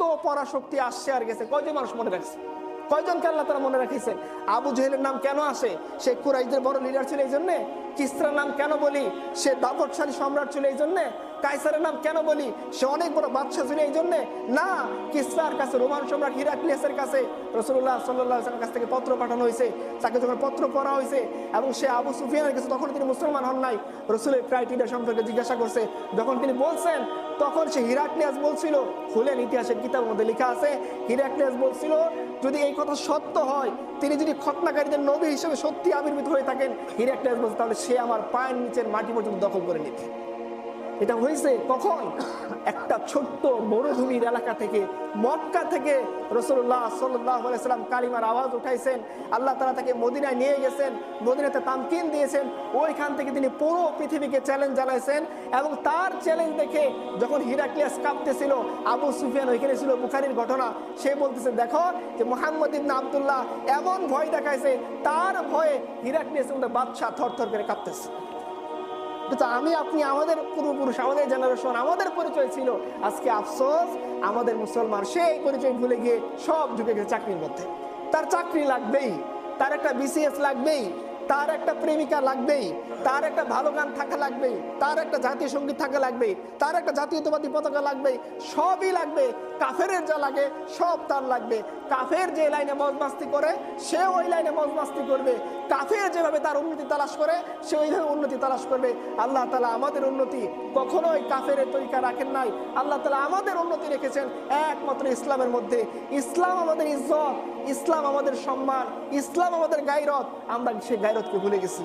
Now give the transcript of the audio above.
এত পরাশক্তি আসছে আর গেছে, কয়জন মানুষ মনে রাখছে? কয়জনকে আল্লাহ তাআলা মনে রাখিয়েছেন? আবু জেহেলের নাম কেন আসে? সে কুরাইশদের বড় লিডার ছিল এই জন্যে। কিসরার নাম কেন বলি? সে দাপটশালী সম্রাট ছিল এই জন্যে। কাইসারের নাম কেন বলি? সে অনেক বড় বাদশা ছিল এই জন্যে না। কিসরার কাছে, রোমান সম্রাট হিরাক্লিয়াসের কাছে রাসূলুল্লাহ সাল্লাল্লাহু আলাইহি ওয়াসাল্লামের কাছ থেকে পত্র পাঠানো হয়েছে। তাকে যখন পত্র পড়া হয়েছে এবং সে আবু সুফিয়ানের কাছে, তখন তিনি মুসলমান হন নাই, রাসূলের ক্রাইটেরিয়া সম্পর্কে জিজ্ঞাসা করছে। যখন তিনি বলছেন, তখন সে হিরাক্লিয়াস বলছিল, খুলেন ইতিহাসের কিতাবের মধ্যে লেখা আছে, হিরাক্লিয়াস বলছিল যদি এই কথা সত্য হয়, তিনি যদি খতনাকারীদের নবী হিসেবে সত্যি আবির্ভূত হয়ে থাকেন, হিরাক্লিয়াস বলছে, তাহলে সে আমার পায়ের নিচের মাটি পর্যন্ত দখল করে নিত। এটা হয়েছে কখন? একটা ছোট্ট মরুভূমির এলাকা থেকে, মক্কা থেকে রাসূলুল্লাহ সাল্লাল্লাহু আলাইহি ওয়াসাল্লাম কালিমার আওয়াজ উঠাইছেন। আল্লাহ তাআলা তাকে মদিনায় নিয়ে গেছেন, মদিনাতে তামকিন দিয়েছেন। ওইখান থেকে তিনি পুরো পৃথিবীকে চ্যালেঞ্জ জানাইছেন। এবং তার চ্যালেঞ্জ দেখে যখন হিরাক্লিয়াস কাঁপতেছিল, আবু সুফিয়ান ওইখানে ছিল, বুখারীর ঘটনা, সে বলতেছে, দেখো যে মুহাম্মদ ইবনে আব্দুল্লাহ এমন ভয় দেখাইছে, তার ভয়ে হিরাক্লিয়াসের মধ্যে বাদশা থরথর করে কাঁপতেছে। তো আমি আপনি, আমাদের পূর্বপুরুষ, আমাদের জেনারেশন, আমাদের পরিচয় ছিল। আজকে আফসোস, আমাদের মুসলমান সেই পরিচয় ভুলে গিয়ে সব ঢুকে গেছে চাকরির মধ্যে। তার চাকরি লাগবেই, তার একটা বিসিএস লাগবেই, তার একটা প্রেমিকা লাগবেই, তার একটা ভালো গান থাকা লাগবেই, তার একটা জাতীয় সঙ্গীত থাকা লাগবেই, তার একটা জাতীয়তাবাদী পতাকা লাগবেই, সবই লাগবে। কাফেরের যা লাগে সব তার লাগবে। কাফের যে লাইনে মজমাস্তি করে, সে ওই লাইনে মজমাস্তি করবে। কাফের যেভাবে তার উন্নতি তালাশ করে, সে ওইভাবে উন্নতি তালাশ করবে। আল্লাহ তাআলা আমাদের উন্নতি কখনোই কাফের তরিকা রাখেন নাই। আল্লাহ তাআলা আমাদের উন্নতি রেখেছেন একমাত্র ইসলামের মধ্যে। ইসলাম আমাদের ইজ্জত, ইসলাম আমাদের সম্মান, ইসলাম আমাদের গায়রত। আমরা সেই গায়রতকে ভুলে গেছি।